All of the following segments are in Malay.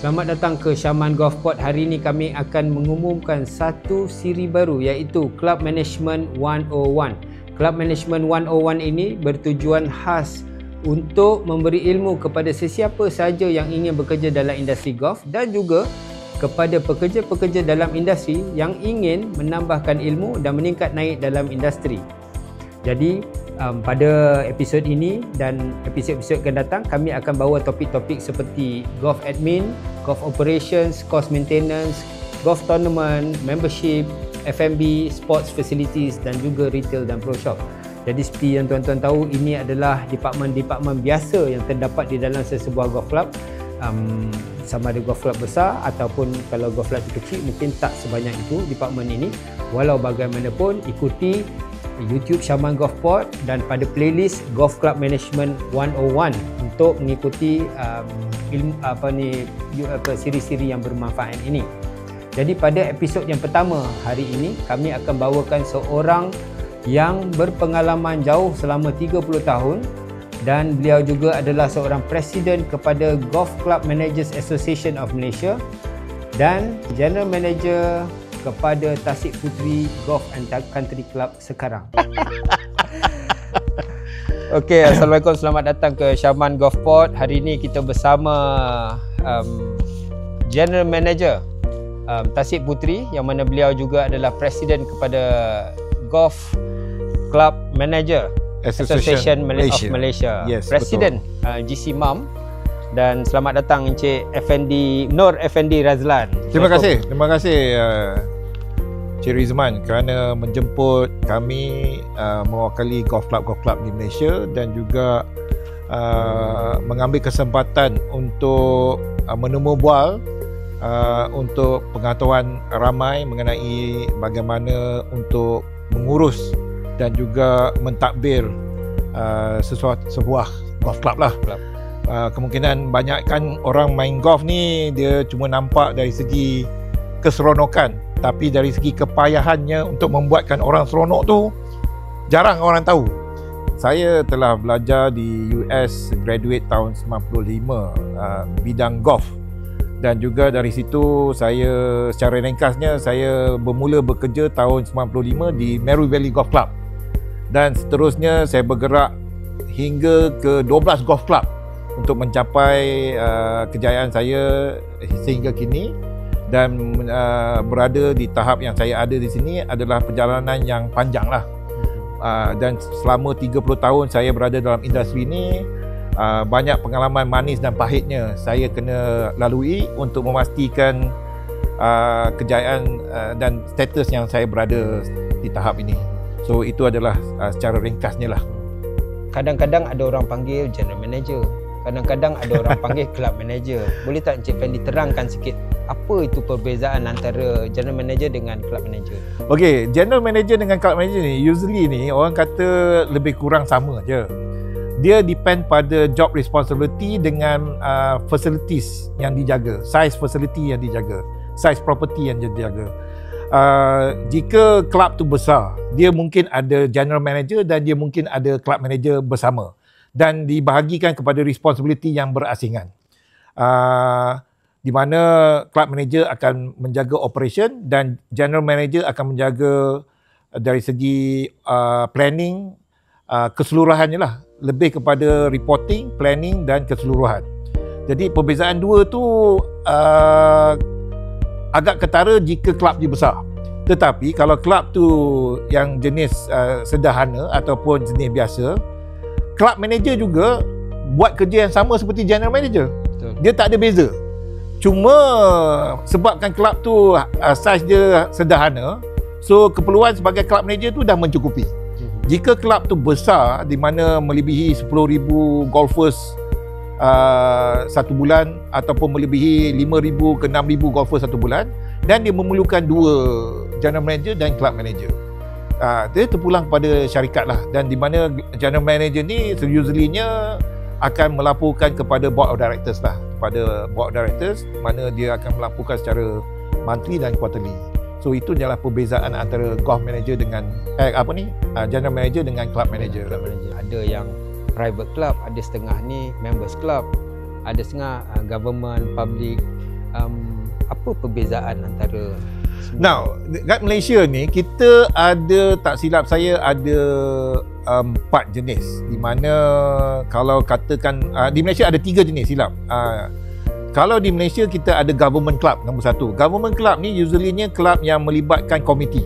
Selamat datang ke Syaman Golf Pod. Hari ini kami akan mengumumkan satu siri baru iaitu Club Management 101. Club Management 101 ini bertujuan khas untuk memberi ilmu kepada sesiapa sahaja yang ingin bekerja dalam industri golf dan juga kepada pekerja-pekerja dalam industri yang ingin menambahkan ilmu dan meningkat naik dalam industri. Jadi pada episod ini dan episod-episod akan datang, kami akan bawa topik-topik seperti golf admin, golf operations, course maintenance, golf tournament, membership, F&B, sports facilities dan juga retail dan pro shop. Jadi seperti yang tuan-tuan tahu, ini adalah departmen-departmen biasa yang terdapat di dalam sesebuah golf club. Sama ada golf club besar ataupun kalau golf club kecil mungkin tak sebanyak itu departmen ini. Walau bagaimanapun, ikuti YouTube Syaman Golf Pod dan pada playlist Golf Club Management 101 untuk mengikuti siri-siri yang bermanfaat ini. Jadi pada episod yang pertama hari ini, kami akan bawakan seorang yang berpengalaman jauh selama 30 tahun dan beliau juga adalah seorang presiden kepada Golf Club Managers Association of Malaysia dan General Manager kepada Tasik Puteri Golf and Country Club sekarang. Okey, Assalamualaikum, selamat datang ke Syaman Golf Pod. Hari ini kita bersama General Manager Tasik Puteri yang mana beliau juga adalah presiden kepada Golf Club Manager Association of Malaysia. Yes, presiden GC MAM. Dan selamat datang Encik Effendi Nur Effendi Razlan. Terima kasih Cik Rizman kerana menjemput kami mewakili golf club di Malaysia dan juga mengambil kesempatan untuk menemu bual untuk pengetahuan ramai mengenai bagaimana untuk mengurus dan juga mentadbir sebuah golf club lah. Kemungkinan banyak kan orang main golf ni dia cuma nampak dari segi keseronokan, tapi dari segi kepayahannya untuk membuatkan orang seronok tu jarang orang tahu. Saya telah belajar di US, graduate tahun 95 bidang golf, dan juga dari situ saya secara ringkasnya saya bermula bekerja tahun 95 di Meru Valley Golf Club dan seterusnya saya bergerak hingga ke 12 golf club untuk mencapai kejayaan saya sehingga kini. Dan berada di tahap yang saya ada di sini adalah perjalanan yang panjang lah. Dan selama 30 tahun saya berada dalam industri ini, banyak pengalaman manis dan pahitnya saya kena lalui untuk memastikan kejayaan dan status yang saya berada di tahap ini. So itu adalah secara ringkasnya lah. Kadang-kadang ada orang panggil General Manager, kadang-kadang ada orang panggil Club Manager. Boleh tak Encik Fendi terangkan sikit apa itu perbezaan antara General Manager dengan Club Manager? Okey, General Manager dengan Club Manager ni usually ni orang kata lebih kurang sama je. Dia depend pada job responsibility dengan facilities yang dijaga, size facility yang dijaga, size property yang dijaga. Jika club tu besar, dia mungkin ada General Manager dan dia mungkin ada Club Manager bersama dan dibahagikan kepada responsibility yang berasingan. Di mana Club Manager akan menjaga operation dan General Manager akan menjaga dari segi planning keseluruhannya lah, lebih kepada reporting, planning dan keseluruhan. Jadi perbezaan dua tu agak ketara jika club dia besar. Tetapi kalau club tu yang jenis sederhana ataupun jenis biasa, Club Manager juga buat kerja yang sama seperti General Manager. Betul. Dia tak ada beza. Cuma sebabkan club tu saiz dia sederhana, so keperluan sebagai Club Manager tu dah mencukupi. Jika club tu besar di mana melebihi 10,000 golfers satu bulan ataupun melebihi 5,000 ke 6,000 golfers satu bulan, dan dia memerlukan dua General Manager dan Club Manager. Dia terpulang pada syarikat lah, dan di mana General Manager ni usually-nya akan melaporkan kepada Board of Directors lah, kepada Board of Directors, mana dia akan melaporkan secara monthly dan quarterly. So itu adalah perbezaan antara Golf Manager dengan General Manager dengan Club Manager. Ada yang private club, ada setengah ni members club, ada setengah government, public Apa perbezaan antara semua? Now, kat Malaysia ni kita ada, tak silap saya, ada 4 jenis. Di mana kalau katakan di Malaysia ada 3 jenis, silap. Kalau di Malaysia kita ada government club, nombor 1. Government club ni usually-nya club yang melibatkan komiti.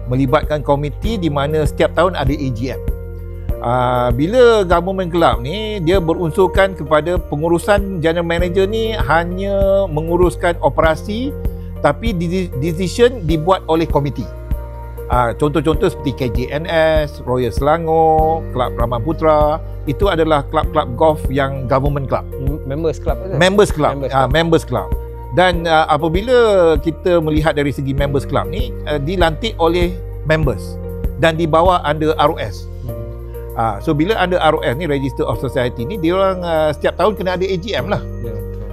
Melibatkan komiti di mana setiap tahun ada AGM. Bila government club ni, dia berunsurkan kepada pengurusan general manager ni hanya menguruskan operasi, tapi decision dibuat oleh komiti. Contoh-contoh seperti KJNS, Royal Selangor, Kelab Rahman Putra, itu adalah klub-klub golf yang government club. Members club ke? Members club. Members club. Dan apabila kita melihat dari segi members club ni, dilantik oleh members dan dibawa under ROS. So bila ada ROS ni, Register of Society ni, dia orang setiap tahun kena ada AGM lah.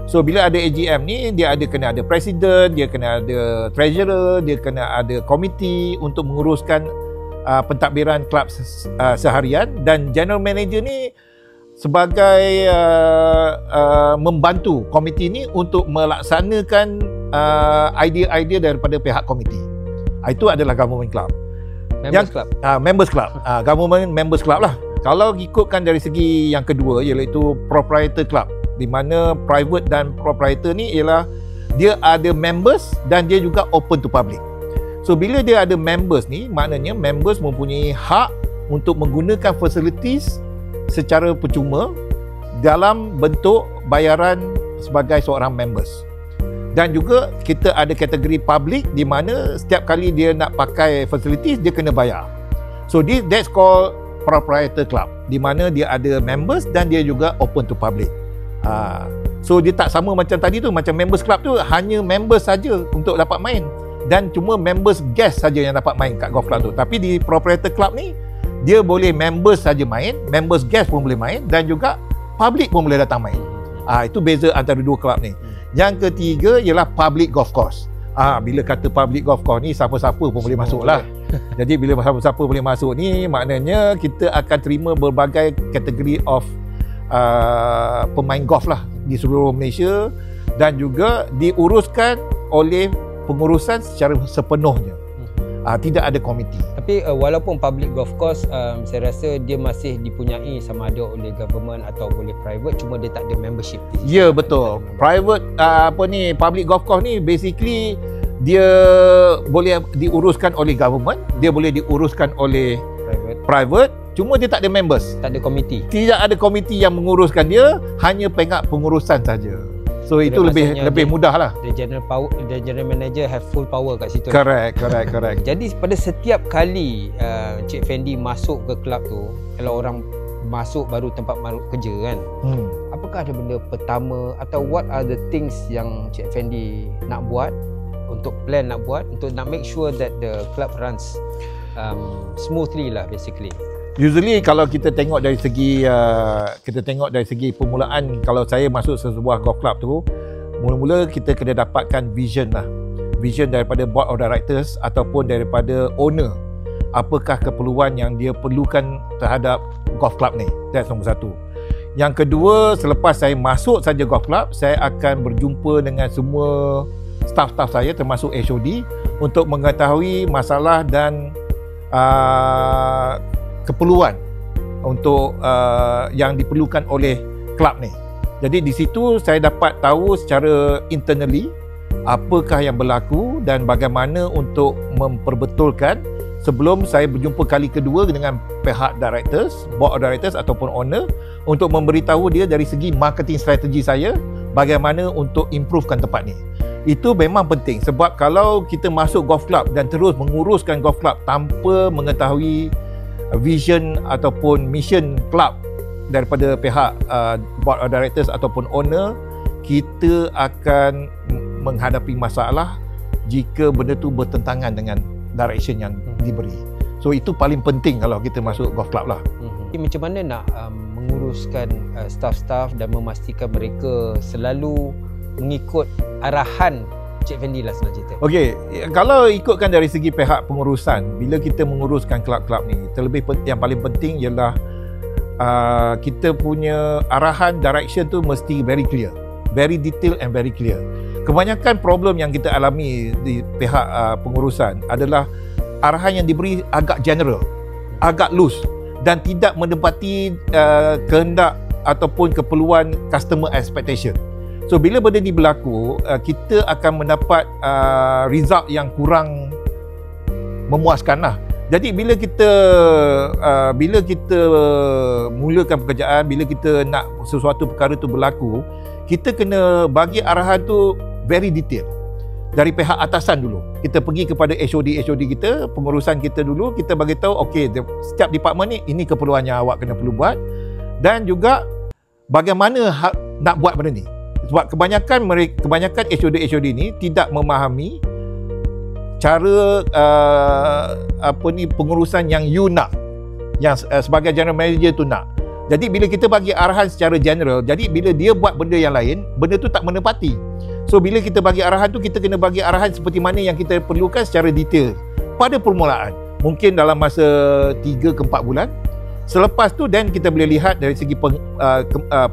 So bila ada AGM ni, dia kena ada presiden, dia kena ada treasurer, dia kena ada komiti untuk menguruskan pentadbiran kelab seharian, dan general manager ni sebagai membantu komiti ni untuk melaksanakan idea-idea daripada pihak komiti. Itu adalah government club. Members club. Government members club lah. Kalau ikutkan dari segi yang kedua, iaitu proprietor club, di mana private dan proprietor ni ialah dia ada members dan dia juga open to public. So bila dia ada members ni, maknanya members mempunyai hak untuk menggunakan facilities secara percuma dalam bentuk bayaran sebagai seorang members. Dan juga kita ada kategori public di mana setiap kali dia nak pakai facilities dia kena bayar. So that's called proprietor club, di mana dia ada members dan dia juga open to public. So dia tak sama macam tadi tu. Macam members club tu hanya members saja untuk dapat main, dan cuma members guest saja yang dapat main kat golf club tu. Tapi di proprietor club ni, dia boleh members saja main, members guest pun boleh main, dan juga public pun boleh datang main. Itu beza antara dua club ni. Yang ketiga ialah public golf course. Bila kata public golf course ni, siapa-siapa pun boleh masuk lah. Jadi bila siapa-siapa boleh masuk ni, maknanya kita akan terima berbagai kategori of pemain golf lah di seluruh Malaysia, dan juga diuruskan oleh pengurusan secara sepenuhnya. Tidak ada komiti. Tapi walaupun public golf course, saya rasa dia masih dipunyai sama ada oleh government atau oleh private, cuma dia tak ada membership. Ya, betul. Private public golf course ni basically dia boleh diuruskan oleh government, dia boleh diuruskan oleh private, cuma dia tak ada members. Tak ada komiti. Tidak ada komiti yang menguruskan dia, hanya pengak pengurusan saja. So itu lebih mudah lah. The general manager have full power kat situ. Correct. Jadi pada setiap kali Cik Fendi masuk ke kelab tu, kalau orang masuk baru tempat kerja kan, apakah ada benda pertama atau what are the things yang Cik Fendi nak buat, untuk plan nak buat, untuk nak make sure that the club runs smoothly lah basically? Usually kalau kita tengok dari segi permulaan, kalau saya masuk sebuah golf club tu, mula-mula kita kena dapatkan vision lah. Vision daripada board of directors ataupun daripada owner. Apakah keperluan yang dia perlukan terhadap golf club ni? That's nombor 1. Yang kedua, selepas saya masuk saja golf club, saya akan berjumpa dengan semua staff-staff saya termasuk HOD untuk mengetahui masalah dan keperluan untuk yang diperlukan oleh kelab ni. Jadi di situ saya dapat tahu secara internally apakah yang berlaku dan bagaimana untuk memperbetulkan sebelum saya berjumpa kali kedua dengan pihak directors, board of directors ataupun owner, untuk memberitahu dia dari segi marketing strategi saya bagaimana untuk improvekan tempat ni. Itu memang penting, sebab kalau kita masuk golf club dan terus menguruskan golf club tanpa mengetahui vision ataupun mission club daripada pihak board of directors ataupun owner, kita akan menghadapi masalah jika benda tu bertentangan dengan direction yang diberi. So itu paling penting kalau kita masuk golf club lah. Macam mana nak menguruskan staff-staff dan memastikan mereka selalu mengikut arahan Cik Fendi lah senang cerita. Okey, kalau ikutkan dari segi pihak pengurusan, bila kita menguruskan kelab-kelab ni, terlebih yang paling penting ialah kita punya arahan, direction tu mesti very clear, very detail and very clear. kebanyakan problem yang kita alami di pihak pengurusan adalah arahan yang diberi agak general, agak loose dan tidak menepati kehendak ataupun keperluan customer expectation. So bila benda ni berlaku, kita akan mendapat result yang kurang memuaskan lah. Jadi bila kita mulakan pekerjaan, bila kita nak sesuatu perkara tu berlaku, kita kena bagi arahan tu very detail dari pihak atasan dulu. Kita pergi kepada HOD kita, pengurusan kita dulu, kita bagi tahu okey, setiap department ni ini keperluannya awak kena perlu buat, dan juga bagaimana nak buat benda ni. Sebab kebanyakan HOD ni tidak memahami cara pengurusan yang you nak, yang sebagai general manager tu nak. Jadi bila kita bagi arahan secara general, jadi bila dia buat benda yang lain, benda tu tak menepati. So bila kita bagi arahan tu, kita kena bagi arahan seperti mana yang kita perlukan secara detail pada permulaan, mungkin dalam masa 3 ke 4 bulan. Selepas tu dan kita boleh lihat dari segi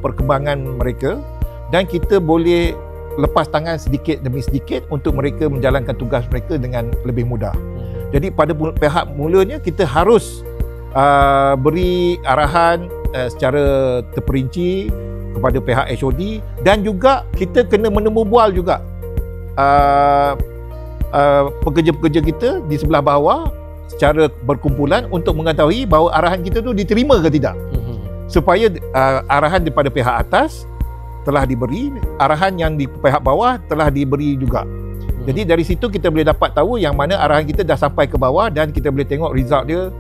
perkembangan mereka, dan kita boleh lepas tangan sedikit demi sedikit untuk mereka menjalankan tugas mereka dengan lebih mudah. Jadi pada pihak mulanya kita harus beri arahan secara terperinci kepada pihak HOD, dan juga kita kena menemu bual juga pekerja-pekerja kita di sebelah bawah secara berkumpulan untuk mengetahui bahawa arahan kita tu diterima ke tidak, supaya arahan daripada pihak atas telah diberi, arahan yang di pihak bawah telah diberi juga. Jadi dari situ kita boleh dapat tahu yang mana arahan kita dah sampai ke bawah, dan kita boleh tengok result dia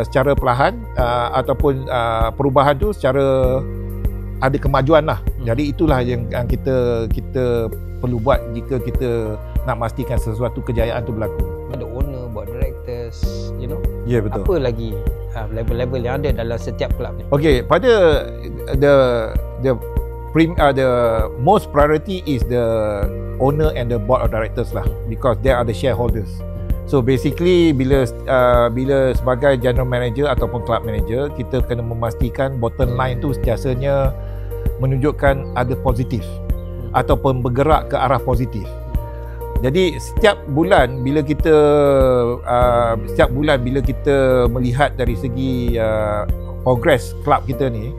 secara perlahan, ataupun perubahan tu secara ada kemajuan lah. Jadi itulah yang kita perlu buat jika kita nak pastikan sesuatu kejayaan tu berlaku. Ada owner, board directors, you know. Ya, betul. Apa lagi level-level yang ada dalam setiap kelab ni? Okey, pada the most priority is the owner and the board of directors lah, because they are the shareholders. So basically bila sebagai general manager ataupun club manager, kita kena memastikan bottom line tu sentiasanya menunjukkan ada positif ataupun bergerak ke arah positif. Jadi setiap bulan bila kita melihat dari segi progress club kita ni,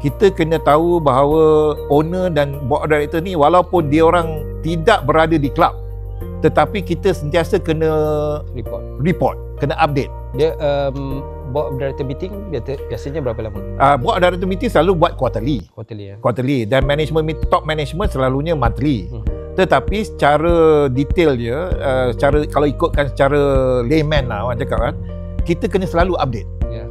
kita kena tahu bahawa owner dan board of director ni walaupun dia orang tidak berada di club, tetapi kita sentiasa kena report, kena update. Dia board of director meeting biasanya berapa lama? Board of director meeting selalu buat quarterly ya. Quarterly, dan top management selalunya monthly. Tetapi secara detail dia, kalau ikutkan secara layman lah orang cakap kan, kita kena selalu update.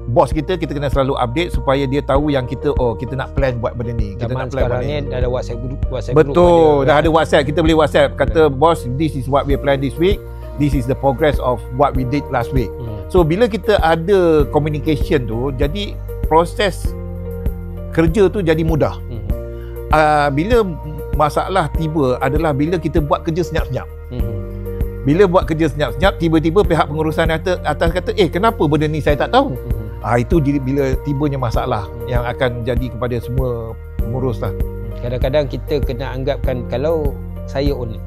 Bos kita kena selalu update supaya dia tahu yang kita nak plan buat benda ni. Kita nak plan sekarang ni dah ada WhatsApp group. Betul, dah ada WhatsApp. Kita boleh WhatsApp kata, bos, this is what we plan this week, this is the progress of what we did last week. So bila kita ada communication tu, jadi proses kerja tu jadi mudah. Bila masalah tiba adalah bila kita buat kerja senyap-senyap. Bila buat kerja senyap-senyap, tiba-tiba pihak pengurusan atas kata, kenapa benda ni saya tak tahu. Itu bila tibanya masalah yang akan jadi kepada semua pengurus lah. Kadang-kadang kita kena anggapkan kalau saya owner,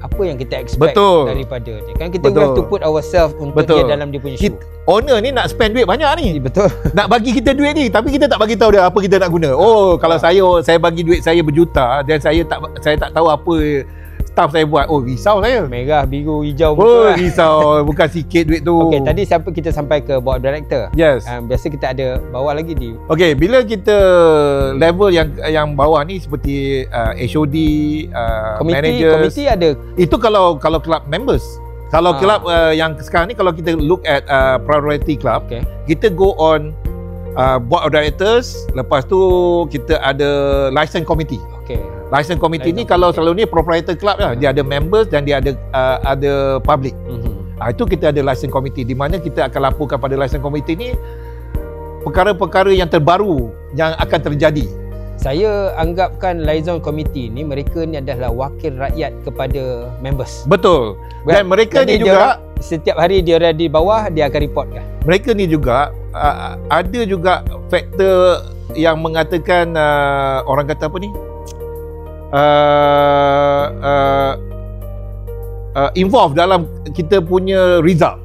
apa yang kita expect daripada dia. Kan kita have to put ourselves untuk dia dalam dia punya shoe. Owner ni nak spend duit banyak ni. Betul. Nak bagi kita duit ni, tapi kita tak bagi tahu dia apa kita nak guna. Kalau saya bagi duit saya berjuta dan saya tak tahu apa staff saya buat, risau saya. Merah, biru, hijau. Risau. Bukan sikit duit tu. Okey, tadi kita sampai ke board director. Yes. Biasa kita ada bawah lagi di. Okey, bila kita level yang bawah ni seperti HOD, managers. Komiti ada. Itu kalau club members. Kalau club yang sekarang ni, kalau kita look at priority club, kita go on board of directors, lepas tu kita ada license committee. License committee ni kalau selalu ni proprietor club lah, dia ada members dan dia ada public. Itu kita ada license committee, di mana kita akan laporkan pada license committee ni perkara-perkara yang terbaru yang akan terjadi. Saya anggapkan liaison committee ni, mereka ni adalah wakil rakyat kepada members. Betul. Dan mereka ni juga setiap hari dia ada di bawah, dia akan report kan. Mereka ni juga ada juga faktor yang mengatakan orang kata apa ni? involved dalam kita punya result.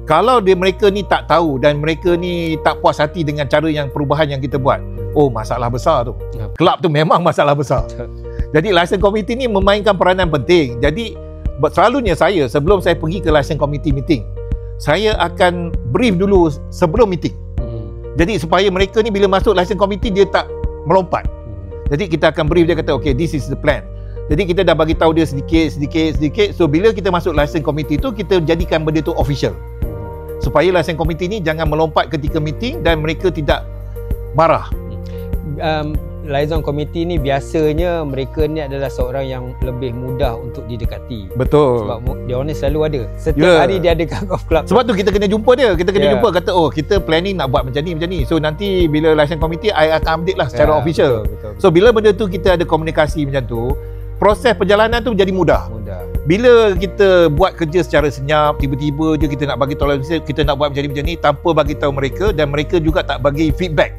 Kalau mereka ni tak tahu dan mereka ni tak puas hati dengan cara yang perubahan yang kita buat, oh masalah besar tu. Kelab tu memang masalah besar. Jadi license committee ni memainkan peranan penting. Jadi selalunya saya sebelum saya pergi ke license committee meeting, saya akan brief dulu sebelum meeting. Jadi supaya mereka ni bila masuk license committee dia tak melompat. Jadi kita akan brief, dia kata okay, this is the plan. Jadi kita dah bagi tahu dia sedikit. So bila kita masuk license committee tu, kita jadikan benda tu official. Supaya license committee ni jangan melompat ketika meeting dan mereka tidak marah. Liaison committee ni biasanya mereka ni adalah seorang yang lebih mudah untuk didekati. Betul. Sebab dia orang ni selalu ada. Setiap hari dia ada kat golf club. Sebab tu kita kena jumpa dia. Kita kena jumpa, kata oh kita planning nak buat macam ni. So nanti bila license committee I akan update lah secara official. Betul. So bila benda tu kita ada komunikasi macam tu, proses perjalanan tu jadi mudah. Bila kita buat kerja secara senyap, tiba-tiba je kita nak bagi toleransi, kita nak buat macam ni tanpa bagi tahu mereka, dan mereka juga tak bagi feedback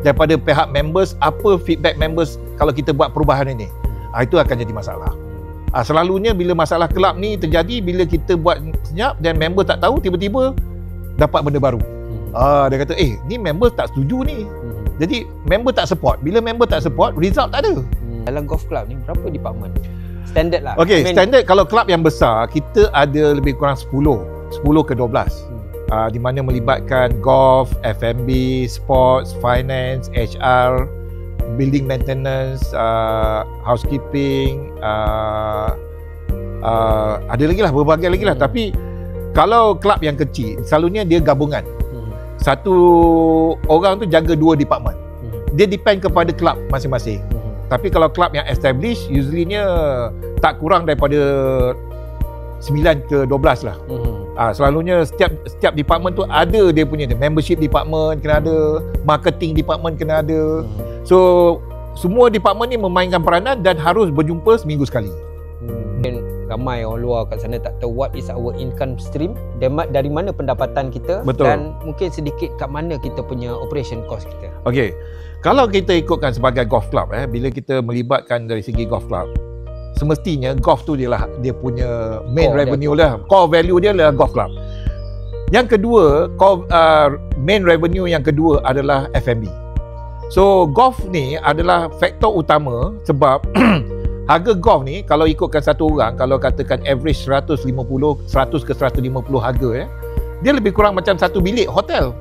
daripada pihak members, apa feedback members kalau kita buat perubahan ini. Itu akan jadi masalah. Selalunya bila masalah kelab ni terjadi bila kita buat senyap dan member tak tahu, tiba-tiba dapat benda baru. Dia kata ni member tak setuju ni. Jadi member tak support. Bila member tak support, result tak ada. Dalam golf club ni berapa department? Standard lah. Okey, standard kalau kelab yang besar kita ada lebih kurang 10 ke 12. Di mana melibatkan golf, F&B, sports, finance, HR, building maintenance, housekeeping, ada lagi lah, berbagai lagi lah. Tapi kalau kelab yang kecil, selalunya dia gabungan. Satu orang tu jaga 2 department. Dia depend kepada kelab masing-masing. Tapi kalau kelab yang established, usually-nya tak kurang daripada 9 ke 12 lah. Selalunya setiap department tu ada dia punya membership department kena ada, marketing department kena ada. So semua department ni memainkan peranan dan harus berjumpa seminggu sekali. Dan ramai orang luar kat sana tak tahu what is our income stream, dari mana pendapatan kita. Betul. Dan mungkin sedikit kat mana kita punya operation cost kita. Okey. Kalau kita ikutkan sebagai golf club, bila kita melibatkan dari segi golf club, semestinya golf tu dia punya main revenue lah. Core value dia adalah golf club. Yang kedua, main revenue yang kedua adalah F&B. So golf ni adalah faktor utama sebab harga golf ni kalau ikutkan satu orang, kalau katakan average 100 ke 150 harga, dia lebih kurang macam satu bilik hotel.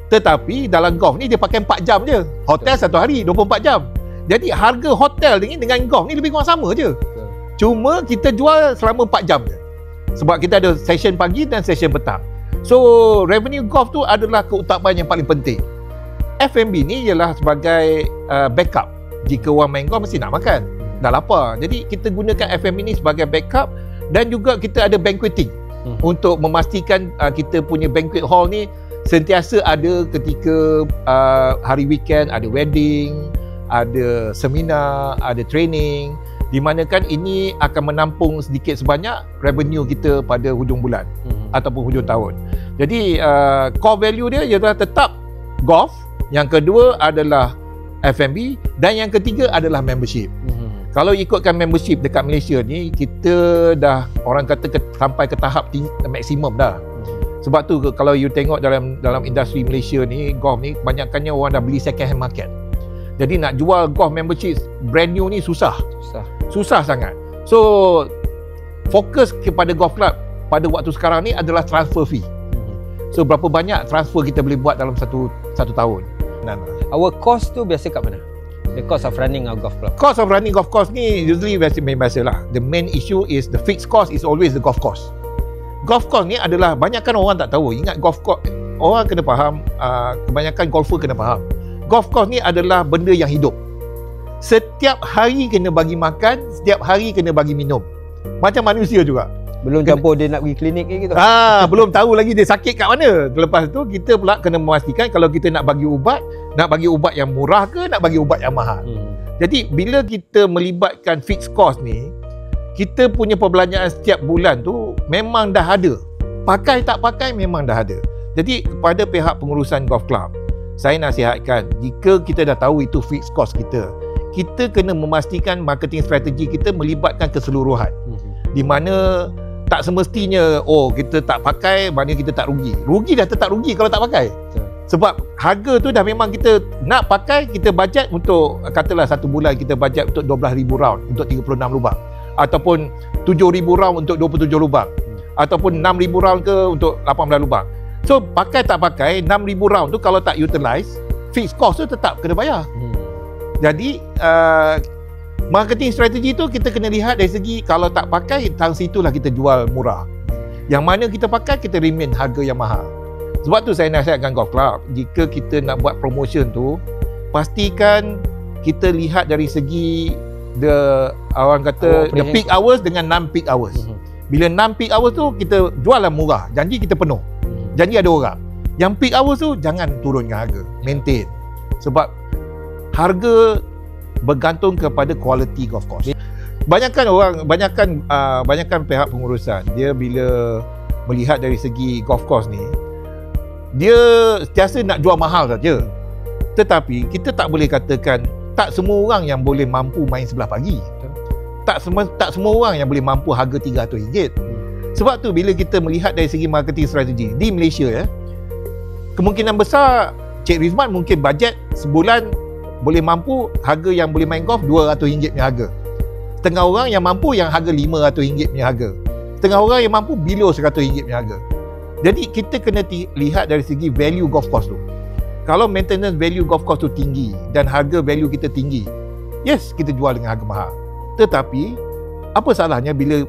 Tetapi dalam golf ni dia pakai 4 jam je. Hotel satu hari 24 jam. Jadi harga hotel ni dengan golf ni lebih kurang sama je. Cuma kita jual selama 4 jam je. Sebab kita ada session pagi dan session petang. So revenue golf tu adalah keutamaan yang paling penting. F&B ni ialah sebagai backup. Jika orang main golf mesti nak makan, dah lapar. Jadi kita gunakan F&B ni sebagai backup. Dan juga kita ada banqueting untuk memastikan kita punya banquet hall ni sentiasa ada ketika hari weekend, ada wedding, ada seminar, ada training, di mana kan ini akan menampung sedikit sebanyak revenue kita pada hujung bulan ataupun hujung tahun. Jadi core value dia ialah tetap golf, yang kedua adalah F&B, dan yang ketiga adalah membership. Kalau ikutkan membership dekat Malaysia ni, kita dah orang kata sampai ke tahap maksimum dah. Sebab tu kalau you tengok dalam industri Malaysia ni, golf ni kebanyakannya orang dah beli second hand market. Jadi nak jual golf membership brand new ni susah sangat. So fokus kepada golf club pada waktu sekarang ni adalah transfer fee. So berapa banyak transfer kita boleh buat dalam satu tahun. Our cost tu biasa kat mana? The cost of running a golf club. Cost of running golf course ni usually biasa lah. The main issue is the fixed cost is always the golf course. Golf course ni adalah, banyakkan orang tak tahu. Ingat golf course, orang kena faham, kebanyakan golfer kena faham. Golf course ni adalah benda yang hidup. Setiap hari kena bagi makan, setiap hari kena bagi minum. Macam manusia juga. Belum campur dia nak pergi klinik ke gitu. Belum tahu lagi dia sakit kat mana. Lepas tu kita pula kena memastikan kalau kita nak bagi ubat yang murah ke nak bagi ubat yang mahal. Jadi bila kita melibatkan fixed cost ni, kita punya perbelanjaan setiap bulan tu memang dah ada. Pakai tak pakai memang dah ada. Jadi kepada pihak pengurusan golf club, saya nasihatkan, jika kita dah tahu itu fixed cost kita kena memastikan marketing strategi kita melibatkan keseluruhan. di mana tak semestinya kita tak pakai maknanya kita tak rugi. Rugi dah tetap rugi kalau tak pakai. Betul. Sebab harga tu dah memang kita nak pakai, kita bajet untuk katalah satu bulan kita bajet untuk 12,000 round untuk 36 lubang, ataupun 7,000 round untuk 27 lubang, ataupun 6,000 round ke untuk 18 lubang. So pakai tak pakai 6,000 round tu kalau tak utilize, fixed cost tu tetap kena bayar. Jadi marketing strategi tu kita kena lihat dari segi kalau tak pakai, tang situlah kita jual murah. Yang mana kita pakai, kita remain harga yang mahal. Sebab tu saya nasihatkan golf club, jika kita nak buat promotion tu, pastikan kita lihat dari segi orang kata the peak hours dengan non-peak hours. Bila non-peak hours tu kita jual lah murah, janji kita penuh, janji ada orang. Yang peak hours tu jangan turunkan harga, maintain. Sebab harga bergantung kepada quality golf course. Banyakkan pihak pengurusan, dia bila melihat dari segi golf course ni, dia sentiasa nak jual mahal saja. Tetapi kita tak boleh katakan tak semua orang yang boleh mampu main sebelah pagi. Tak semua orang yang boleh mampu harga RM300. Sebab tu bila kita melihat dari segi marketing strategi di Malaysia, kemungkinan besar Cik Rizman mungkin bajet sebulan boleh mampu harga yang boleh main golf RM200 punya harga. Setengah orang yang mampu yang harga RM500 punya harga. Setengah orang yang mampu below RM100 punya harga. Jadi kita kena lihat dari segi value golf course tu. Kalau maintenance value golf course tu tinggi dan harga value kita tinggi, yes, kita jual dengan harga mahal. Tetapi apa salahnya bila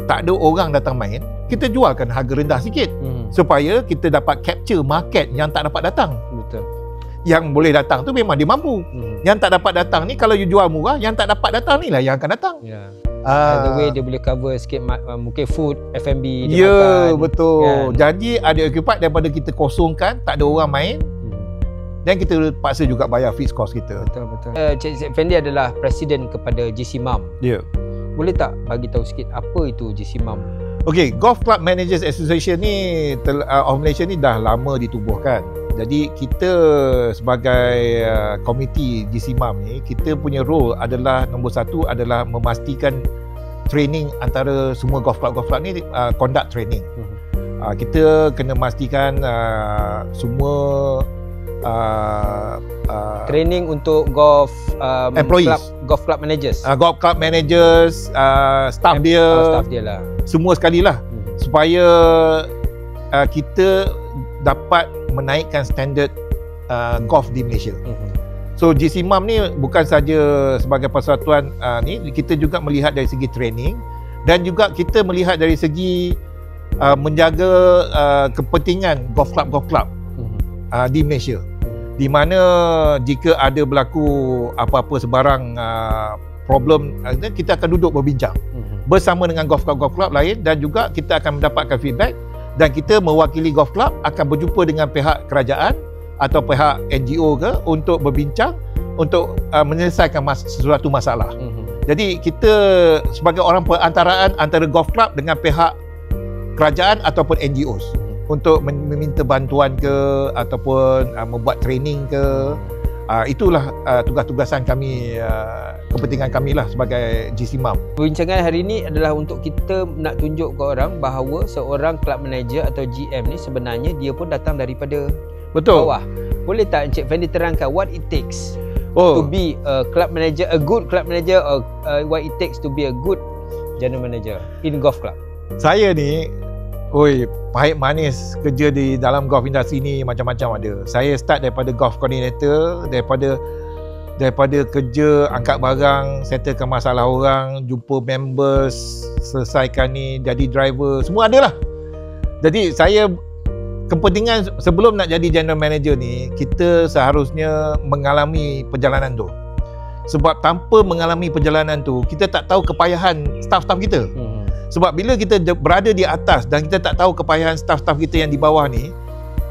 tak ada orang datang main, kita jualkan harga rendah sikit supaya kita dapat capture market yang tak dapat datang. Betul. Yang boleh datang tu memang dia mampu. Yang tak dapat datang ni, kalau you jual murah, yang tak dapat datang ni lah yang akan datang. The way dia boleh cover sikit mungkin food, F&B dia makan. Betul kan? Jadi ada occupied daripada kita kosongkan, tak ada orang main, dan kita paksa juga bayar fixed cost kita. Betul. Cik Fendi adalah presiden kepada GC MAM. Boleh tak bagi tahu sikit apa itu GC MAM? Okey, Golf Club Managers Association ni of Malaysia ni dah lama ditubuhkan. Jadi kita sebagai komiti GC MAM ni, kita punya role adalah nombor satu adalah memastikan training antara semua golf club ni conduct training. Kita kena memastikan semua training untuk golf employees, golf club managers, staff dia lah, semua sekali lah, supaya kita dapat menaikkan standard golf di Malaysia. So GC MAM ni bukan saja sebagai persatuan ni, kita juga melihat dari segi training dan juga kita melihat dari segi menjaga kepentingan golf club di Malaysia. Di mana jika ada berlaku apa-apa sebarang problem, kita akan duduk berbincang bersama dengan golf club lain, dan juga kita akan mendapatkan feedback, dan kita mewakili golf club akan berjumpa dengan pihak kerajaan atau pihak NGO ke untuk berbincang untuk menyelesaikan sesuatu masalah. Jadi kita sebagai orang perantaraan antara golf club dengan pihak kerajaan ataupun NGOs untuk meminta bantuan ke ataupun membuat training ke. Itulah tugas-tugasan kami, kepentingan kami lah sebagai GC MAM. Perbincangan hari ini adalah untuk kita nak tunjuk ke orang bahawa seorang club manager atau GM ni sebenarnya dia pun datang daripada bawah. Boleh tak Encik Fendi terangkan what it takes to be a club manager, a good club manager, or what it takes to be a good general manager in golf club? Saya ni pahit manis kerja di dalam golf industri ni macam-macam ada. Saya start daripada golf coordinator, daripada kerja angkat barang, settlekan masalah orang, jumpa members, selesaikan ni, jadi driver, semua ada lah. Jadi saya kepentingan sebelum nak jadi general manager ni, kita seharusnya mengalami perjalanan tu. Sebab tanpa mengalami perjalanan tu, kita tak tahu kepayahan staff-staff kita. Sebab bila kita berada di atas dan kita tak tahu kepayahan staff-staff kita yang di bawah ni,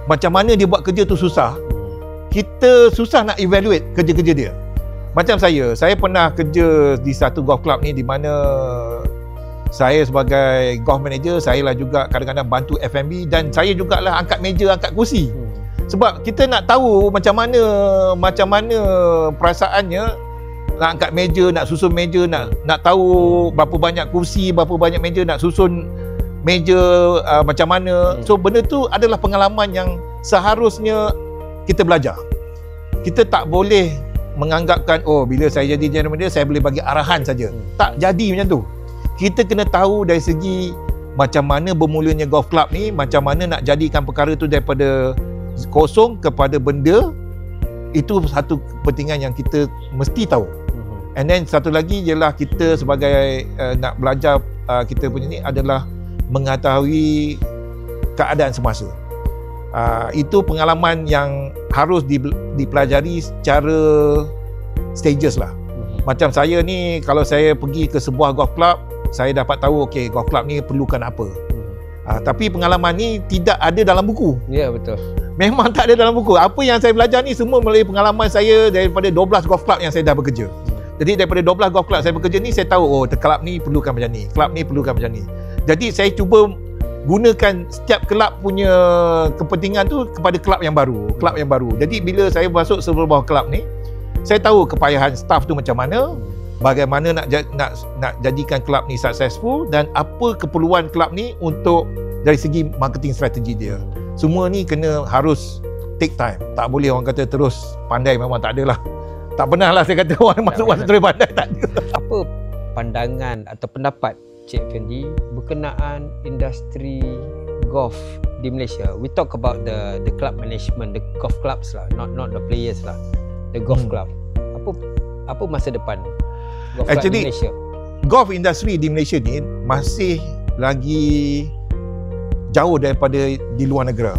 macam mana dia buat kerja tu susah, kita susah nak evaluate kerja-kerja dia. Macam saya pernah kerja di satu golf club ni, di mana saya sebagai golf manager, saya lah juga kadang-kadang bantu F&B, dan saya jugalah angkat meja, angkat kursi. Sebab kita nak tahu macam mana perasaannya nak angkat meja, nak susun meja, nak tahu berapa banyak kursi, berapa banyak meja, nak susun meja macam mana. So benda tu adalah pengalaman yang seharusnya kita belajar. Kita tak boleh menganggapkan bila saya jadi general manager saya boleh bagi arahan saja. Tak jadi macam tu. Kita kena tahu dari segi macam mana bermulanya golf club ni, macam mana nak jadikan perkara tu daripada kosong kepada benda. Itu satu kepentingan yang kita mesti tahu. And then satu lagi ialah kita sebagai nak belajar kita punya ni adalah mengetahui keadaan semasa. Itu pengalaman yang harus dipelajari secara stages lah. Macam saya ni, kalau saya pergi ke sebuah golf club, saya dapat tahu golf club ni perlukan apa. Tapi pengalaman ni tidak ada dalam buku. Ya, betul. Memang tak ada dalam buku. Apa yang saya belajar ni semua melalui pengalaman saya daripada 12 golf club yang saya dah bekerja. Jadi daripada 12 golf club saya bekerja ni, saya tahu kelab ni perlukan macam ni, kelab ni perlukan macam ni. Jadi saya cuba gunakan setiap kelab punya kepentingan tu kepada kelab yang baru. Jadi bila saya masuk sebuah kelab ni, saya tahu kepayahan staff tu macam mana, bagaimana nak jadikan kelab ni successful, dan apa keperluan kelab ni untuk dari segi marketing strategi dia. Semua ni harus take time. Tak boleh orang kata terus pandai, memang tak ada lah. Tak pernah lah saya kata orang masuk terus pandai, tak ada. Apa pandangan atau pendapat Cik Fendi berkenaan industri golf di Malaysia? We talk about the club management, the golf clubs lah, not the players lah, the golf club. Apa masa depan golf club di Malaysia? Golf industry di Malaysia ni masih lagi jauh daripada di luar negara.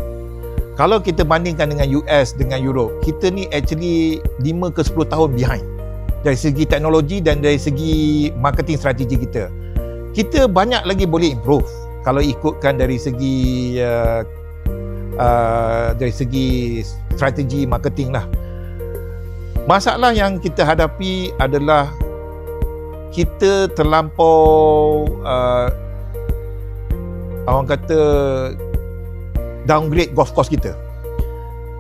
Kalau kita bandingkan dengan US, dengan Europe, kita ni actually 5 ke 10 tahun behind dari segi teknologi dan dari segi marketing strategi kita. Kita banyak lagi boleh improve kalau ikutkan dari segi strategi marketing lah. Masalah yang kita hadapi adalah kita terlampau orang kata downgrade golf course kita.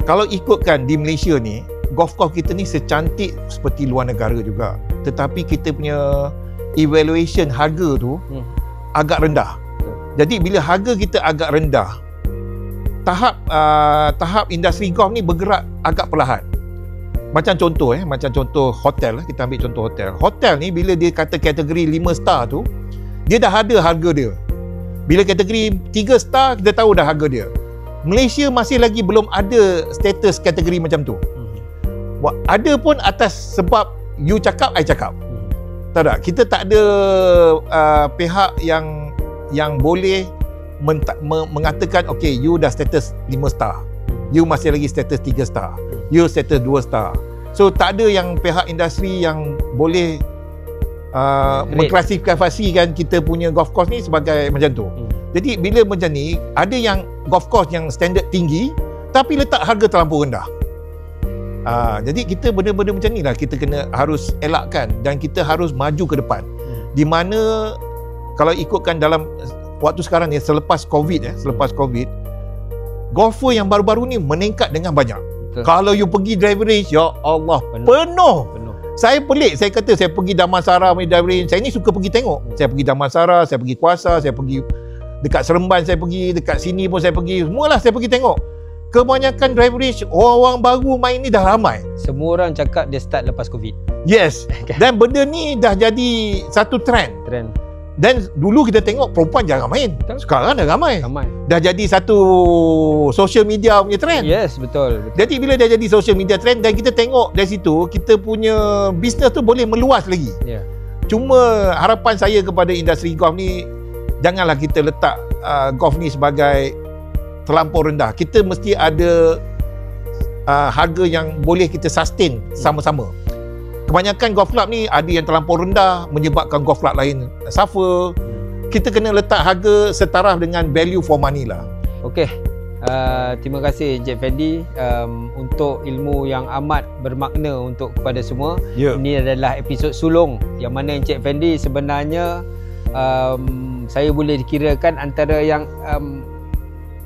Kalau ikutkan di Malaysia ni, golf course kita ni secantik seperti luar negara juga, tetapi kita punya evaluation harga tu agak rendah. Jadi bila harga kita agak rendah, tahap industri golf ni bergerak agak perlahan. Macam contoh hotel lah, kita ambil contoh hotel. Hotel ni bila dia kata kategori 5 star tu, dia dah ada harga dia. Bila kategori 3 star, kita tahu dah harga dia. Malaysia masih lagi belum ada status kategori macam tu. Ada pun atas sebab you cakap, I cakap. Tak? Kita tak ada pihak yang boleh mengatakan you dah status 5 star, you masih lagi status 3 star, you status 2 star. So tak ada yang pihak industri yang boleh mengklasifikasikan kita punya golf course ni sebagai macam tu. Jadi bila macam ni, ada yang golf course yang standard tinggi tapi letak harga terlampau rendah. Jadi kita benda-benda macam ni lah kita harus elakkan, dan kita harus maju ke depan. Di mana kalau ikutkan dalam waktu sekarang ni, selepas COVID, golfer yang baru-baru ni meningkat dengan banyak. Kalau you pergi driving range, ya Allah, penuh. Saya pelik, saya kata saya pergi Damansara punya driving range. Saya ni suka pergi tengok. Saya pergi Damansara, saya pergi Kuasa, saya pergi dekat Seremban, saya pergi dekat sini pun saya pergi. Semualah saya pergi tengok. Kebanyakan driving range, orang-orang baru main ni dah ramai. Semua orang cakap dia start lepas COVID. Yes. Dan benda ni dah jadi satu trend. Dan dulu kita tengok perempuan jarang main. Betul. Sekarang dah ramai. Dah jadi satu social media punya trend. Yes, betul. Jadi bila dah jadi social media trend, dan kita tengok dari situ, kita punya bisnes tu boleh meluas lagi. Cuma harapan saya kepada industri golf ni, janganlah kita letak golf ni sebagai terlampau rendah. Kita mesti ada harga yang boleh kita sustain sama-sama. Kebanyakan golf club ni ada yang terlampau rendah menyebabkan golf club lain suffer. Kita kena letak harga setaraf dengan value for money lah. Okey. Terima kasih Encik Fendi untuk ilmu yang amat bermakna untuk kepada semua. Ini adalah episod sulung yang mana Encik Fendi sebenarnya saya boleh dikirakan antara yang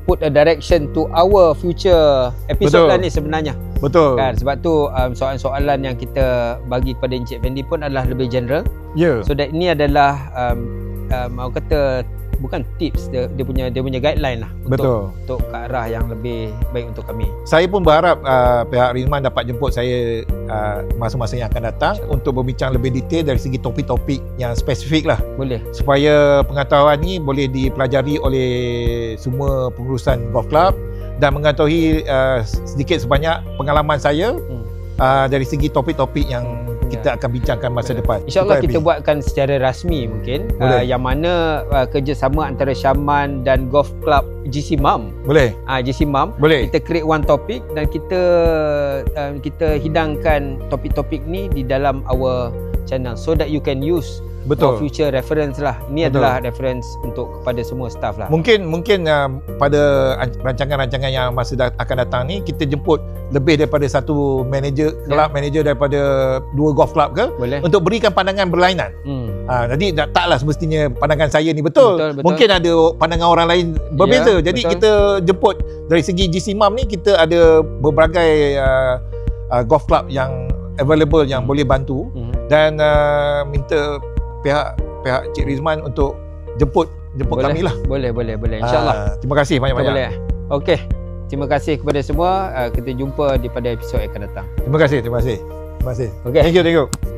put a direction to our future episode lah ni sebenarnya. Betul. Kan, sebab tu soalan-soalan yang kita bagi kepada Encik Fendi pun adalah lebih general. Ya. So that ini untuk kata bukan tips, dia punya guideline lah untuk ke arah yang lebih baik untuk kami. Saya pun berharap pihak Rizman dapat jemput saya masa-masa yang akan datang untuk berbincang lebih detail dari segi topik-topik yang spesifik lah. Boleh. Supaya pengetahuan ni boleh dipelajari oleh semua pengurusan golf club dan mengetahui sedikit sebanyak pengalaman saya dari segi topik-topik yang kita akan bincangkan masa depan. InsyaAllah kita buatkan secara rasmi mungkin yang mana kerjasama antara Syaman dan Golf Club GC Mam. Boleh. GC Mam. Boleh. Kita create one topic dan kita hidangkan topik-topik ni di dalam our channel so that you can use for future reference lah. Ini adalah reference untuk kepada semua staff lah. Mungkin pada rancangan-rancangan yang masa akan datang ni kita jemput lebih daripada satu manager, club manager daripada 2 golf club ke, untuk berikan pandangan berlainan. Jadi taklah semestinya pandangan saya ni betul. Mungkin ada pandangan orang lain berbeza. Jadi kita jemput dari segi GC Mam ni kita ada berbagai golf club yang available yang boleh bantu dan minta pihak Cik Rizman untuk jemput kami lah. Boleh InsyaAllah. Terima kasih banyak-banyak. Okey. Terima kasih kepada semua. Kita jumpa di pada episod yang akan datang. Terima kasih. Okay. Thank you.